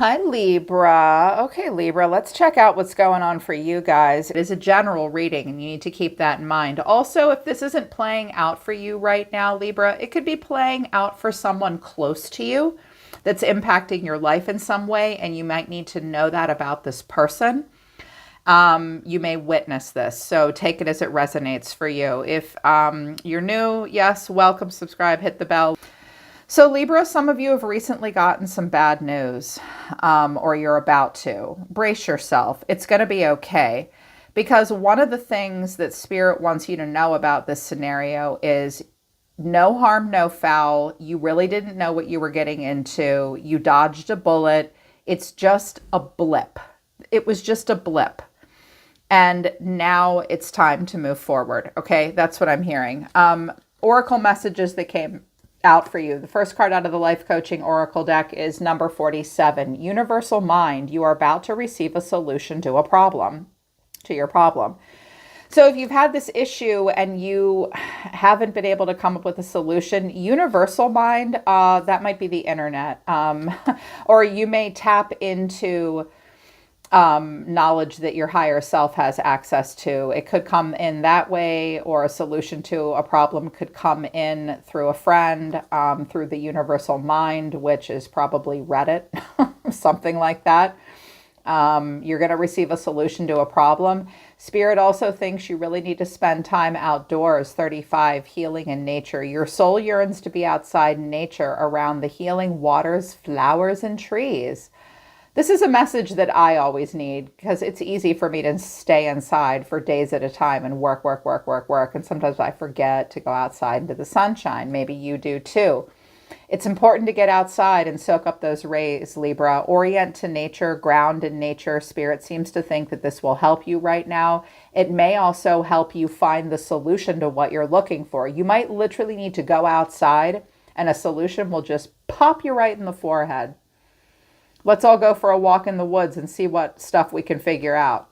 Hi, Libra. Okay, Libra, let's check out what's going on for you guys. It is a general reading, and you need to keep that in mind. Also, if this isn't playing out for you right now, Libra, it could be playing out for someone close to you that's impacting your life in some way, and you might need to know that about this person. You may witness this, so take it as it resonates for you. If you're new, yes, welcome, subscribe, hit the bell. So Libra, some of you have recently gotten some bad news, or you're about to. Brace yourself. It's going to be okay. Because one of the things that Spirit wants you to know about this scenario is no harm, no foul. You really didn't know what you were getting into. You dodged a bullet. It's just a blip. It was just a blip. And now it's time to move forward. Okay, that's what I'm hearing. Oracle messages that came out for you. The first card out of the Life Coaching Oracle deck is number 47. Universal Mind. You are about to receive a solution to a problem, to your problem. So if you've had this issue and you haven't been able to come up with a solution, Universal Mind, that might be the internet. Or you may tap into knowledge that your higher self has access to. It could come in that way, or a solution to a problem could come in through a friend, through the universal mind, which is probably Reddit, something like that. You're going to receive a solution to a problem. Spirit also thinks you really need to spend time outdoors. 35, healing in nature. Your soul yearns to be outside in nature, around the healing waters, flowers, and trees. This is a message that I always need, because it's easy for me to stay inside for days at a time and work. And sometimes I forget to go outside into the sunshine. Maybe you do too. It's important to get outside and soak up those rays, Libra. Orient to nature, ground in nature. Spirit seems to think that this will help you right now. It may also help you find the solution to what you're looking for. You might literally need to go outside and a solution will just pop you right in the forehead. Let's all go for a walk in the woods and see what stuff we can figure out.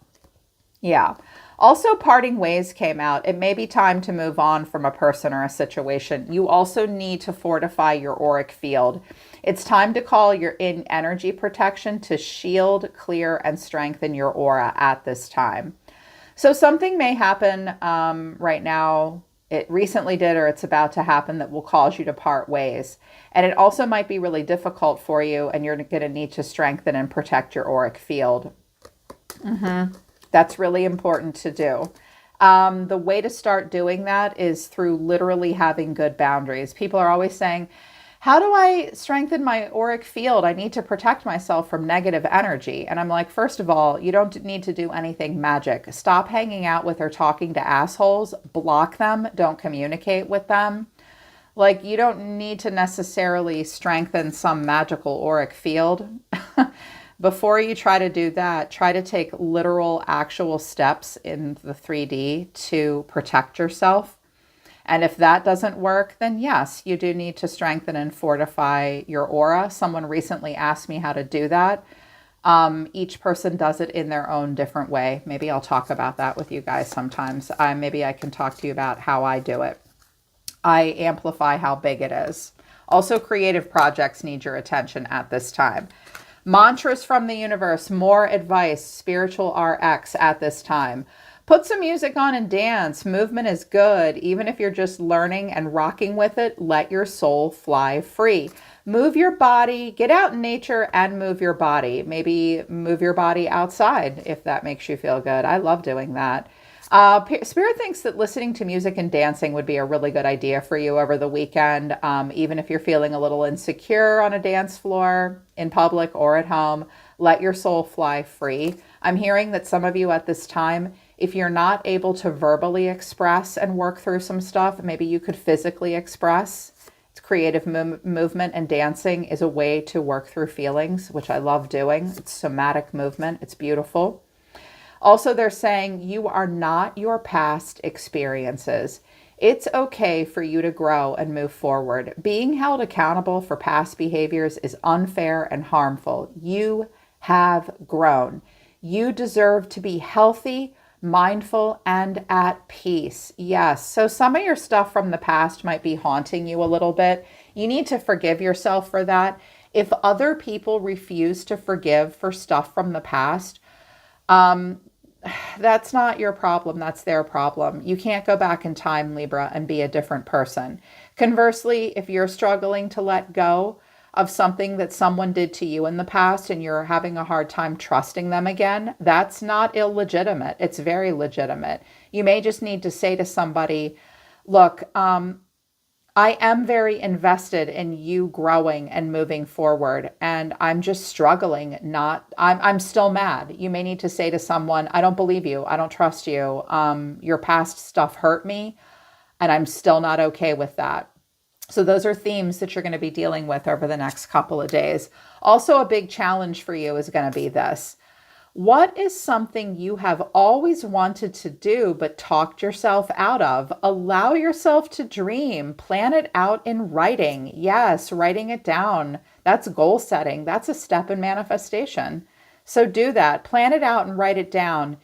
Yeah. Also, parting ways came out. It may be time to move on from a person or a situation. You also need to fortify your auric field. It's time to call your in energy protection to shield, clear, and strengthen your aura at this time. So something may happen right now. It recently did, or it's about to happen, that will cause you to part ways. And it also might be really difficult for you, and you're going to need to strengthen and protect your auric field. That's really important to do. The way to start doing that is through literally having good boundaries. People are always saying, how do I strengthen my auric field? I need to protect myself from negative energy. And I'm like, first of all, you don't need to do anything magic. Stop hanging out with or talking to assholes. Block them. Don't communicate with them. Like, you don't need to necessarily strengthen some magical auric field. Before you try to do that, try to take literal, actual steps in the 3D to protect yourself. And if that doesn't work, then yes, you do need to strengthen and fortify your aura. Someone recently asked me how to do that. Each person does it in their own different way. Maybe I'll talk about that with you guys sometimes. Maybe I can talk to you about how I do it. I amplify how big it is. Also, creative projects need your attention at this time. Mantras from the universe, more advice, spiritual RX at this time. Put some music on and dance. Movement is good. Even if you're just learning and rocking with it, let your soul fly free. Move your body, get out in nature and move your body. Maybe move your body outside if that makes you feel good. I love doing that. Spirit thinks that listening to music and dancing would be a really good idea for you over the weekend. Even if you're feeling a little insecure on a dance floor, in public or at home, let your soul fly free. I'm hearing that some of you at this time, if you're not able to verbally express and work through some stuff, maybe you could physically express. It's creative movement, and dancing is a way to work through feelings, which I love doing. It's somatic movement. It's beautiful. Also, they're saying you are not your past experiences. It's okay for you to grow and move forward. Being held accountable for past behaviors is unfair and harmful. You have grown. You deserve to be healthy, mindful, and at peace. Yes. So some of your stuff from the past might be haunting you a little bit. You need to forgive yourself for that. If other people refuse to forgive for stuff from the past, um, that's not your problem. That's their problem. You can't go back in time, Libra, and be a different person. Conversely, if you're struggling to let go of something that someone did to you in the past and you're having a hard time trusting them again, that's not illegitimate. It's very legitimate. You may just need to say to somebody, look, I am very invested in you growing and moving forward, and I'm just struggling. I'm still mad. You may need to say to someone, I don't believe you. I don't trust you. Your past stuff hurt me, and I'm still not okay with that. So those are themes that you're going to be dealing with over the next couple of days. Also, a big challenge for you is going to be this. What is something you have always wanted to do but talked yourself out of? Allow yourself to dream. Plan it out in writing. Yes, writing it down. That's goal setting. That's a step in manifestation. So do that. Plan it out and write it down.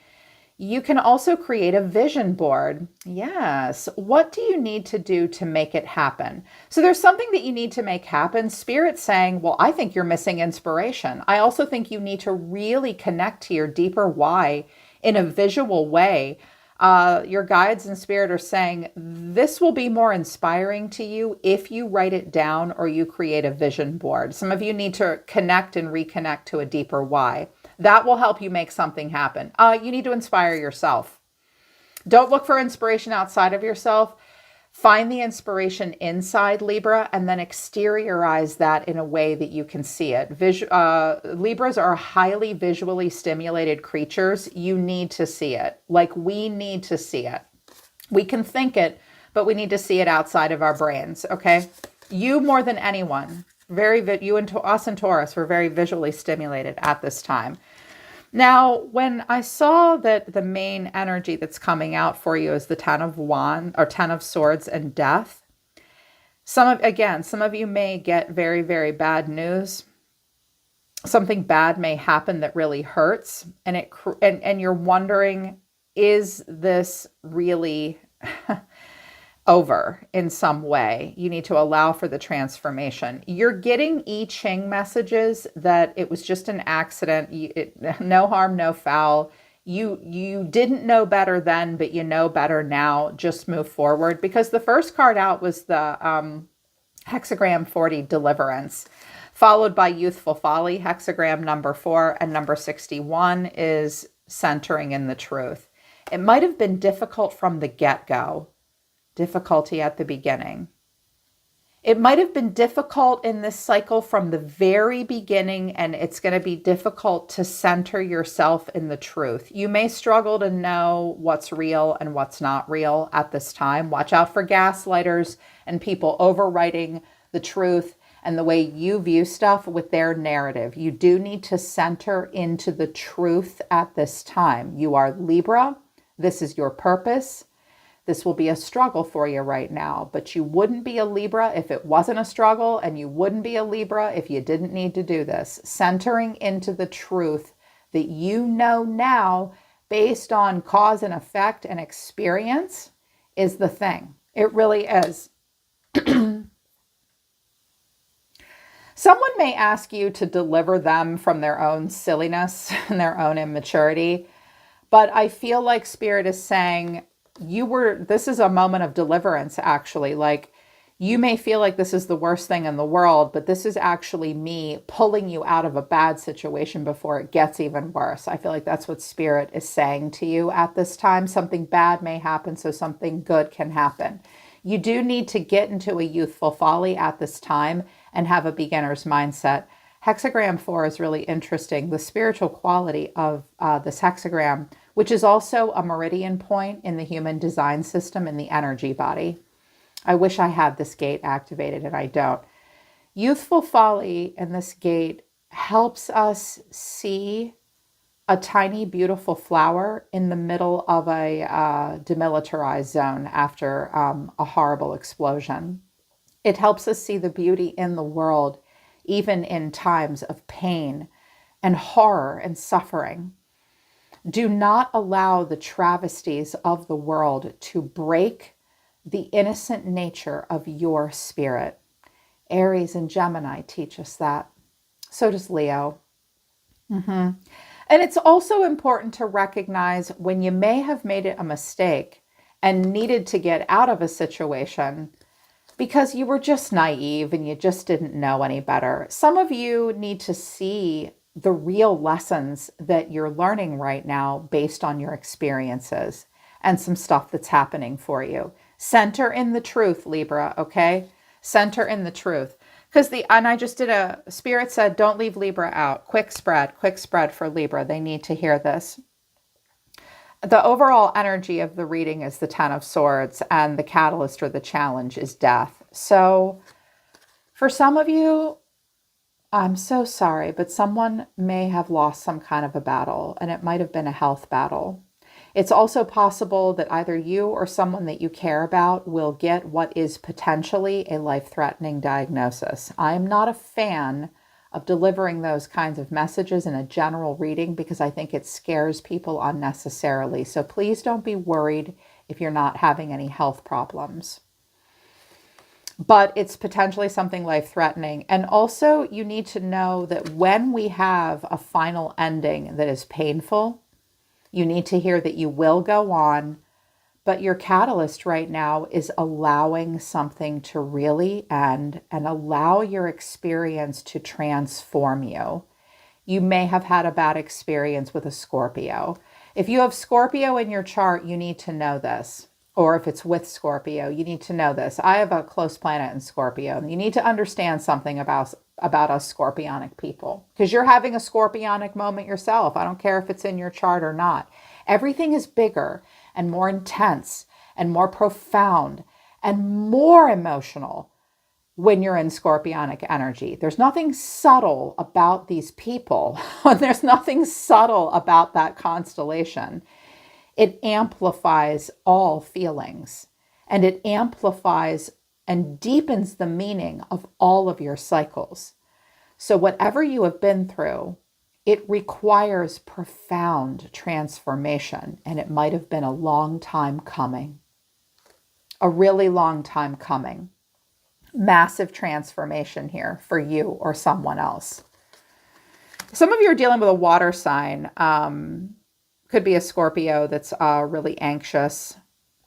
You can also create a vision board. Yes. What do you need to do to make it happen? So there's something that you need to make happen. Spirit's saying, well, I think you're missing inspiration. I also think you need to really connect to your deeper why in a visual way. Your guides and spirit are saying this will be more inspiring to you if you write it down or you create a vision board. Some of you need to connect and reconnect to a deeper why. That will help you make something happen. You need to inspire yourself. Don't look for inspiration outside of yourself. Find the inspiration inside, Libra, and then exteriorize that in a way that you can see it. Libras are highly visually stimulated creatures. You need to see it. Like, we need to see it. We can think it, but we need to see it outside of our brains, okay? You more than anyone. You and us and Taurus were very visually stimulated at this time. Now, when I saw that the main energy that's coming out for you is the 10 of Wands or 10 of Swords and Death, some of you may get very, very bad news. Something bad may happen that really hurts, and you're wondering, is this really over in some way? You need to allow for the transformation. You're getting I Ching messages that it was just an accident. No harm, no foul. You didn't know better then, but you know better now. Just move forward, because the first card out was the hexagram 40, deliverance, followed by youthful folly. Hexagram number 4 and number 61 is centering in the truth. It might have been difficult from the get-go. Difficulty at the beginning. It might have been difficult in this cycle from the very beginning, and it's going to be difficult to center yourself in the truth. You may struggle to know what's real and what's not real at this time. Watch out for gaslighters and people overwriting the truth and the way you view stuff with their narrative. You do need to center into the truth at this time. You are Libra. This is your purpose. This will be a struggle for you right now, but you wouldn't be a Libra if it wasn't a struggle, and you wouldn't be a Libra if you didn't need to do this. Centering into the truth that you know now based on cause and effect and experience is the thing. It really is. Someone may ask you to deliver them from their own silliness and their own immaturity, but I feel like Spirit is saying, this is a moment of deliverance, actually. Like, you may feel like this is the worst thing in the world, but this is actually me pulling you out of a bad situation before it gets even worse. I feel like that's what Spirit is saying to you at this time. Something bad may happen, so something good can happen. You do need to get into a youthful folly at this time and have a beginner's mindset. Hexagram 4 is really interesting. The spiritual quality of this hexagram, which is also a meridian point in the human design system in the energy body. I wish I had this gate activated, and I don't. Youthful folly in this gate helps us see a tiny, beautiful flower in the middle of a demilitarized zone after a horrible explosion. It helps us see the beauty in the world, even in times of pain and horror and suffering. Do not allow the travesties of the world to break the innocent nature of your spirit. Aries and Gemini teach us that. So does Leo. Hmm. And it's also important to recognize when you may have made it a mistake and needed to get out of a situation because you were just naive and you just didn't know any better. Some of you need to see the real lessons that you're learning right now based on your experiences and some stuff that's happening for you. Center in the truth, Libra, okay? Center in the truth. And I just did Spirit said, don't leave Libra out. Quick spread for Libra. They need to hear this. The overall energy of the reading is the Ten of Swords, and the catalyst or the challenge is death. So for some of you, I'm so sorry, but someone may have lost some kind of a battle, and it might have been a health battle. It's also possible that either you or someone that you care about will get what is potentially a life-threatening diagnosis. I'm not a fan of delivering those kinds of messages in a general reading because I think it scares people unnecessarily. So please don't be worried if you're not having any health problems. But it's potentially something life-threatening. And also, you need to know that when we have a final ending that is painful, you need to hear that you will go on, but your catalyst right now is allowing something to really end and allow your experience to transform you. You may have had a bad experience with a Scorpio. If you have Scorpio in your chart, you need to know this. Or if it's with Scorpio, you need to know this. I have a close planet in Scorpio, and you need to understand something about us Scorpionic people, because you're having a Scorpionic moment yourself. I don't care if it's in your chart or not. Everything is bigger and more intense and more profound and more emotional when you're in Scorpionic energy. There's nothing subtle about these people. There's nothing subtle about that constellation. It amplifies all feelings, and it amplifies and deepens the meaning of all of your cycles. So whatever you have been through, it requires profound transformation, and it might have been a long time coming, a really long time coming. Massive transformation here for you or someone else. Some of you are dealing with a water sign. Could be a Scorpio that's really anxious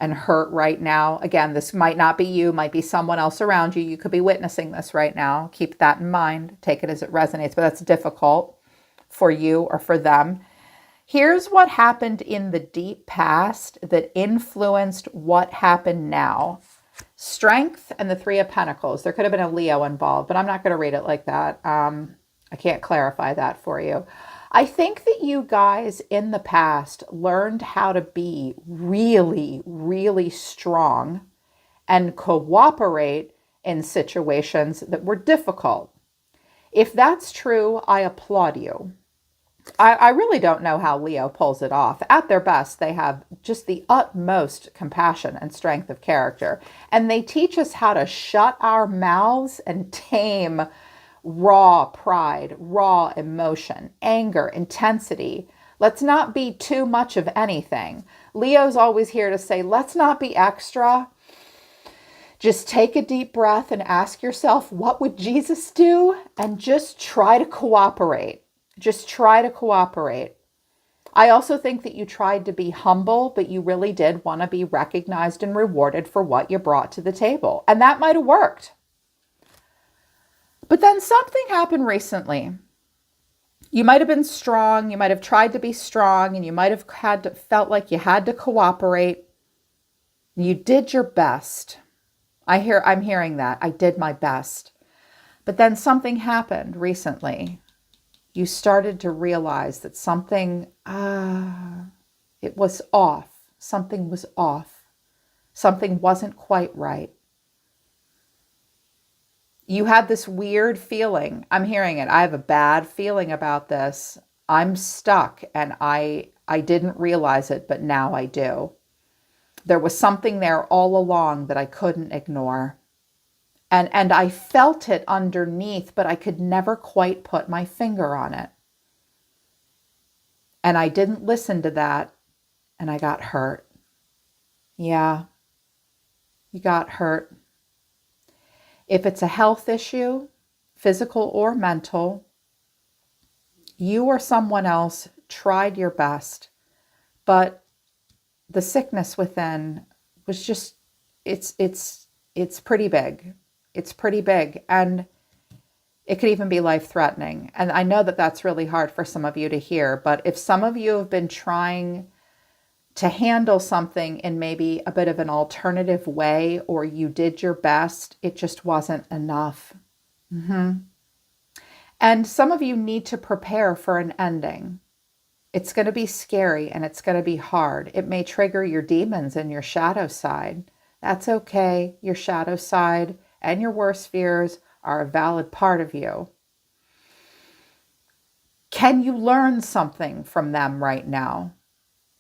and hurt right now. Again, this might not be you, might be someone else around you. You could be witnessing this right now. Keep that in mind. Take it as it resonates, but that's difficult for you or for them. Here's what happened in the deep past that influenced what happened now. Strength and the Three of Pentacles. There could have been a Leo involved, but I'm not going to read it like that. I can't clarify that for you. I think that you guys in the past learned how to be really, really strong and cooperate in situations that were difficult. If that's true, I applaud you. I really don't know how Leo pulls it off. At their best, they have just the utmost compassion and strength of character. And they teach us how to shut our mouths and tame raw pride, raw emotion, anger, intensity. Let's not be too much of anything. Leo's always here to say, let's not be extra. Just take a deep breath and ask yourself, what would Jesus do? And just try to cooperate. Just try to cooperate. I also think that you tried to be humble, but you really did want to be recognized and rewarded for what you brought to the table. And that might have worked. But then something happened recently. You might have been strong. You might have tried to be strong, and you might have felt like you had to cooperate. You did your best. I'm hearing that. I did my best. But then something happened recently. You started to realize that something, it was off. Something was off. Something wasn't quite right. You had this weird feeling. I'm hearing it. I have a bad feeling about this. I'm stuck, and I didn't realize it, but now I do. There was something there all along that I couldn't ignore. And I felt it underneath, but I could never quite put my finger on it. And I didn't listen to that, and I got hurt. Yeah, you got hurt. If it's a health issue, physical or mental, You or someone else tried your best, but the sickness within was just, it's pretty big. It's pretty big. And it could even be life-threatening. And I know that that's really hard for some of you to hear, but if some of you have been trying to handle something in maybe a bit of an alternative way, or you did your best, it just wasn't enough. And some of you need to prepare for an ending. It's going to be scary and it's going to be hard. It may trigger your demons and your shadow side. That's okay. Your shadow side and your worst fears are a valid part of you. Can you learn something from them right now?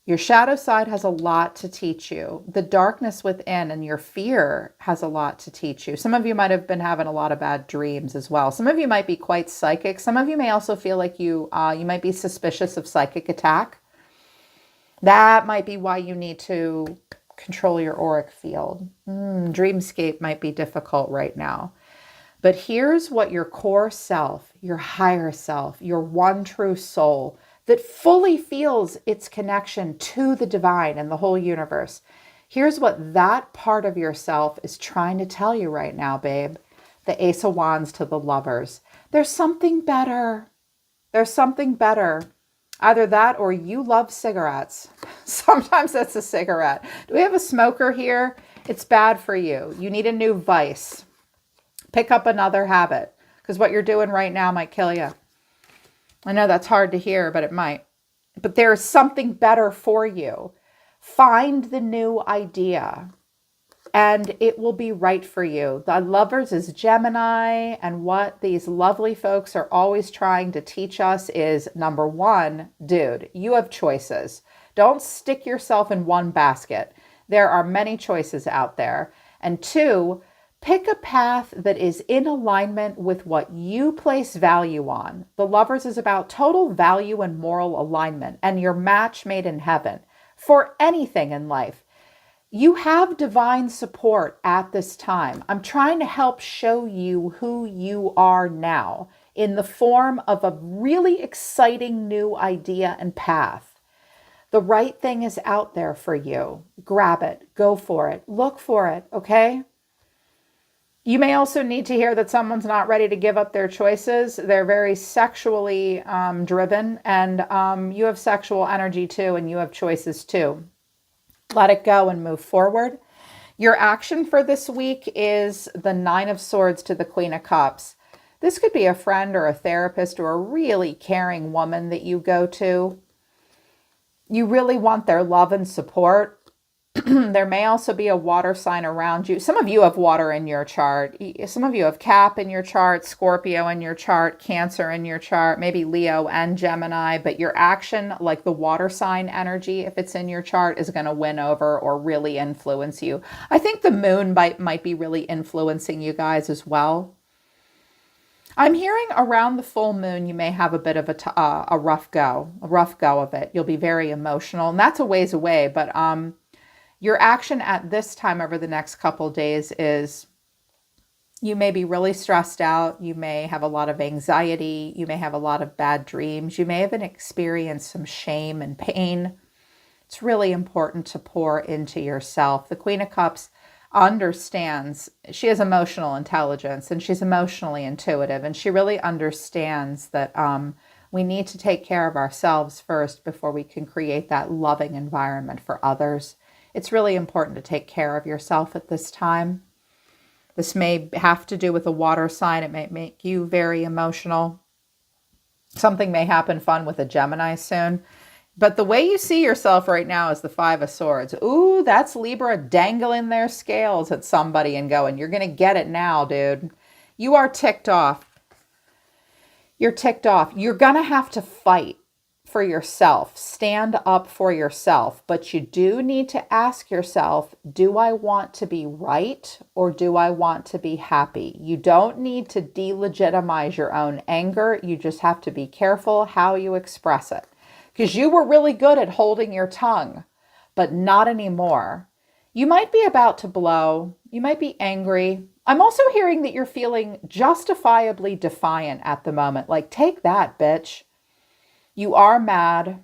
Your shadow side has a lot to teach you. The darkness within and your fear has a lot to teach you. Some of you might have been having a lot of bad dreams as well. Some of you might be quite psychic. Some of you may also feel like you might be suspicious of psychic attack. That might be why you need to control your auric field. Dreamscape might be difficult right now. But here's what your core self, your higher self, your one true soul that fully feels its connection to the divine and the whole universe. Here's what that part of yourself is trying to tell you right now, babe. The Ace of Wands to the Lovers. There's something better. There's something better. Either that or you love cigarettes. Sometimes that's a cigarette. Do we have a smoker here? It's bad for you. You need a new vice. Pick up another habit, because what you're doing right now might kill you. I know that's hard to hear, but it might. But there is something better for you. Find the new idea and it will be right for you. The Lovers is Gemini, and what these lovely folks are always trying to teach us is, number one, dude, you have choices. Don't stick yourself in one basket. There are many choices out there. And two, pick a path that is in alignment with what you place value on. The Lovers is about total value and moral alignment, and your match made in heaven for anything in life. You have divine support at this time. I'm trying to help show you who you are now in the form of a really exciting new idea and path. The right thing is out there for you. Grab it, go for it, look for it, okay? You may also need to hear that someone's not ready to give up their choices. They're very sexually driven, and you have sexual energy too, and you have choices too. Let it go and move forward. Your action for this week is the Nine of Swords to the Queen of Cups. This could be a friend or a therapist or a really caring woman that you go to. You really want their love and support. There may also be a water sign around you. Some of you have water in your chart. Some of you have Cap in your chart, Scorpio in your chart, Cancer in your chart, maybe Leo and Gemini. But your action, like the water sign energy, if it's in your chart, is going to win over or really influence you. I think the moon might be really influencing you guys as well. I'm hearing around the full moon, you may have a bit of a rough go of it. You'll be very emotional, and that's a ways away, but your action at this time over the next couple days is you may be really stressed out. You may have a lot of anxiety. You may have a lot of bad dreams. You may even experience some shame and pain. It's really important to pour into yourself. The Queen of Cups understands, she has emotional intelligence and she's emotionally intuitive, and she really understands that we need to take care of ourselves first before we can create that loving environment for others. It's really important to take care of yourself at this time. This may have to do with a water sign. It may make you very emotional. Something may happen fun with a Gemini soon. But the way you see yourself right now is the Five of Swords. Ooh, that's Libra dangling their scales at somebody and going, you're going to get it now, dude. You are ticked off. You're ticked off. You're going to have to fight for yourself. Stand up for yourself. But you do need to ask yourself, do I want to be right or do I want to be happy? You don't need to delegitimize your own anger. You just have to be careful how you express it. Because you were really good at holding your tongue, but not anymore. You might be about to blow. You might be angry. I'm also hearing that you're feeling justifiably defiant at the moment. Like, take that, bitch. You are mad.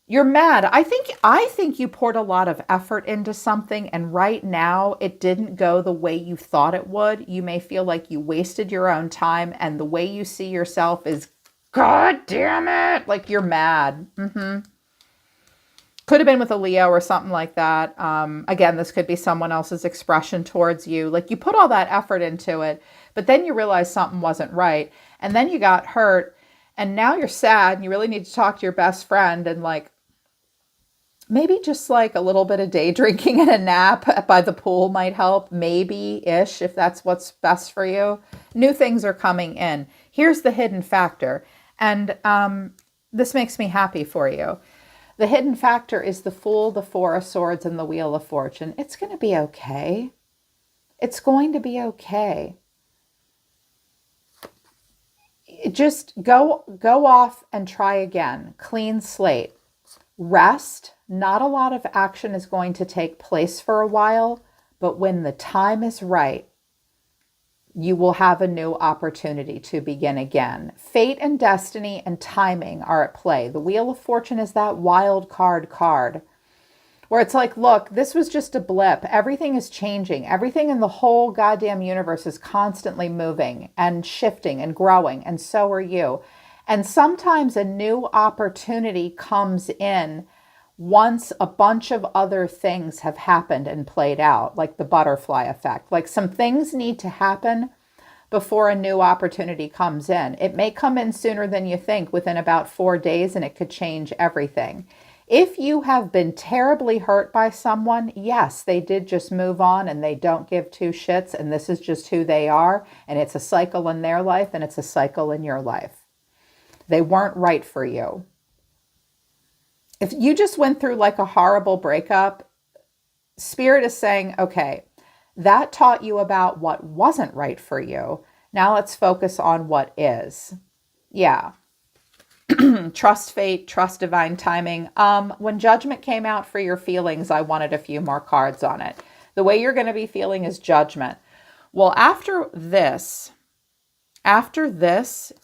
You're mad. I think you poured a lot of effort into something, and right now it didn't go the way you thought it would. You may feel like you wasted your own time, and the way you see yourself is, God damn it, like you're mad. Could have been with a Leo or something like that. Again, this could be someone else's expression towards you. Like you put all that effort into it, but then you realize something wasn't right, and then you got hurt, and now you're sad, and you really need to talk to your best friend, and like, maybe just like a little bit of day drinking and a nap by the pool might help, maybe-ish, if that's what's best for you. New things are coming in. Here's the hidden factor, and this makes me happy for you. The hidden factor is the Fool, the Four of Swords, and the Wheel of Fortune. It's going to be okay. It's going to be okay. Just go off and try again. Clean slate. Rest. Not a lot of action is going to take place for a while, but when the time is right, you will have a new opportunity to begin again. Fate and destiny and timing are at play. The Wheel of Fortune is that wild card where it's like, look, this was just a blip. Everything is changing. Everything in the whole goddamn universe is constantly moving and shifting and growing, and so are you. And sometimes a new opportunity comes in once a bunch of other things have happened and played out, like the butterfly effect. Like some things need to happen before a new opportunity comes in. It may come in sooner than you think, within about 4 days, and it could change everything. If you have been terribly hurt by someone, yes, they did just move on and they don't give two shits, and this is just who they are, and it's a cycle in their life and it's a cycle in your life. They weren't right for you. If you just went through like a horrible breakup, Spirit is saying, okay, that taught you about what wasn't right for you. Now let's focus on what is. Yeah. Trust fate, trust divine timing. When Judgment came out for your feelings, I wanted a few more cards on it. The way you're going to be feeling is Judgment. Well, after this,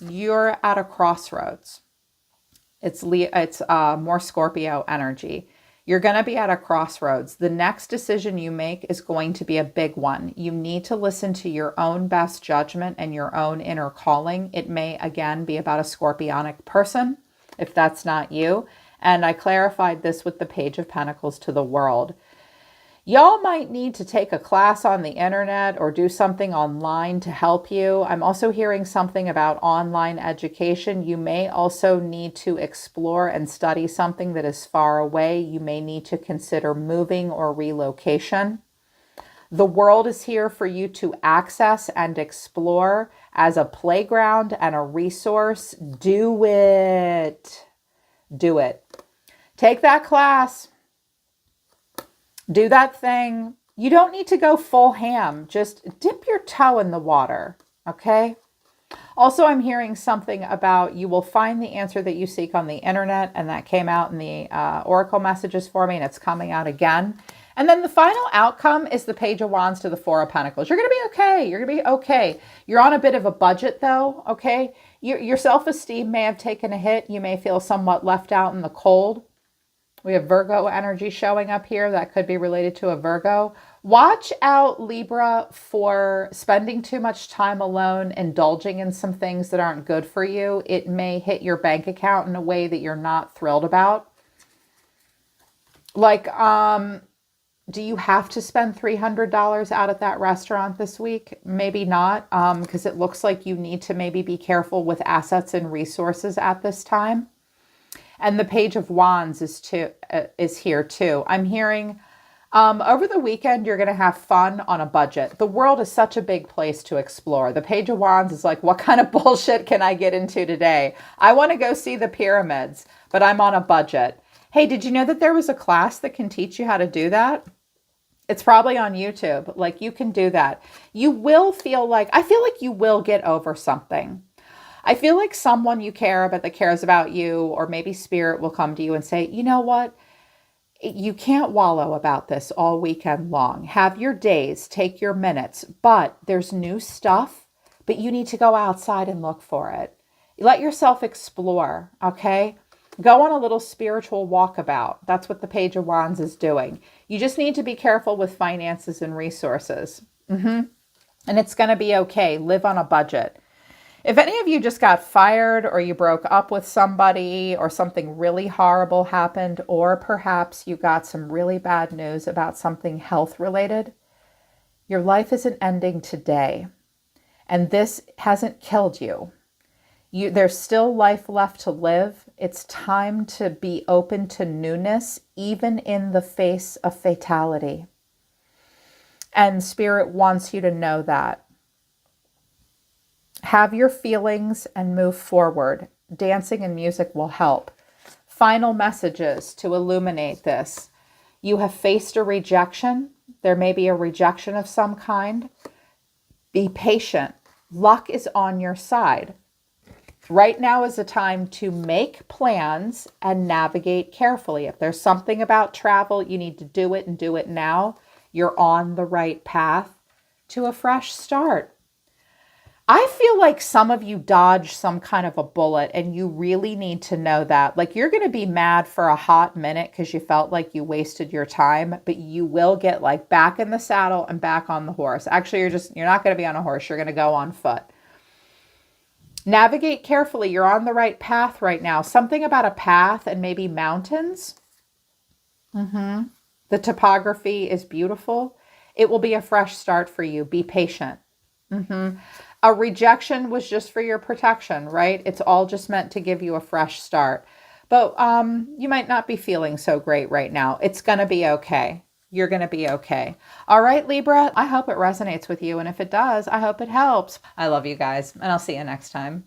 you're at a crossroads. It's more Scorpio energy. You're going to be at a crossroads. The next decision you make is going to be a big one. You need to listen to your own best judgment and your own inner calling. It may, again, be about a scorpionic person, if that's not you. And I clarified this with the Page of Pentacles to the World. Y'all might need to take a class on the internet or do something online to help you. I'm also hearing something about online education. You may also need to explore and study something that is far away. You may need to consider moving or relocation. The world is here for you to access and explore as a playground and a resource. Do it. Do it. Take that class. Do that thing. You don't need to go full ham. Just dip your toe in the water, okay? Also, I'm hearing something about you will find the answer that you seek on the internet, and that came out in the Oracle messages for me, and it's coming out again. And then the final outcome is the Page of Wands to the Four of Pentacles. You're going to be okay. You're going to be okay. You're on a bit of a budget, though, okay? Your self-esteem may have taken a hit. You may feel somewhat left out in the cold. We have Virgo energy showing up here. That could be related to a Virgo. Watch out, Libra, for spending too much time alone, indulging in some things that aren't good for you. It may hit your bank account in a way that you're not thrilled about. Like, do you have to spend $300 out at that restaurant this week? Maybe not, because it looks like you need to maybe be careful with assets and resources at this time. And the Page of Wands is here too. I'm hearing over the weekend, you're going to have fun on a budget. The world is such a big place to explore. The Page of Wands is like, what kind of bullshit can I get into today? I want to go see the pyramids, but I'm on a budget. Hey, did you know that there was a class that can teach you how to do that? It's probably on YouTube. Like, you can do that. You will feel like, I feel like you will get over something. I feel like someone you care about that cares about you, or maybe Spirit will come to you and say, you know what? You can't wallow about this all weekend long. Have your days, take your minutes, but there's new stuff, but you need to go outside and look for it. Let yourself explore, okay? Go on a little spiritual walkabout. That's what the Page of Wands is doing. You just need to be careful with finances and resources. And it's going to be okay. Live on a budget. If any of you just got fired or you broke up with somebody or something really horrible happened, or perhaps you got some really bad news about something health related, your life isn't ending today. And this hasn't killed you. There's still life left to live. It's time to be open to newness, even in the face of fatality. And Spirit wants you to know that. Have your feelings and move forward. Dancing and music will help. Final messages to illuminate this. You have faced a rejection. There may be a rejection of some kind. Be patient. Luck is on your side. Right now is a time to make plans and navigate carefully. If there's something about travel, you need to do it and do it now. You're on the right path to a fresh start. I feel like some of you dodged some kind of a bullet, and you really need to know that. Like, you're going to be mad for a hot minute because you felt like you wasted your time, but you will get like back in the saddle and back on the horse. Actually, you're not going to be on a horse. You're going to go on foot. Navigate carefully. You're on the right path right now. Something about a path and maybe mountains. The topography is beautiful. It will be a fresh start for you. Be patient. A rejection was just for your protection, right? It's all just meant to give you a fresh start. But you might not be feeling so great right now. It's going to be okay. You're going to be okay. All right, Libra, I hope it resonates with you. And if it does, I hope it helps. I love you guys, and I'll see you next time.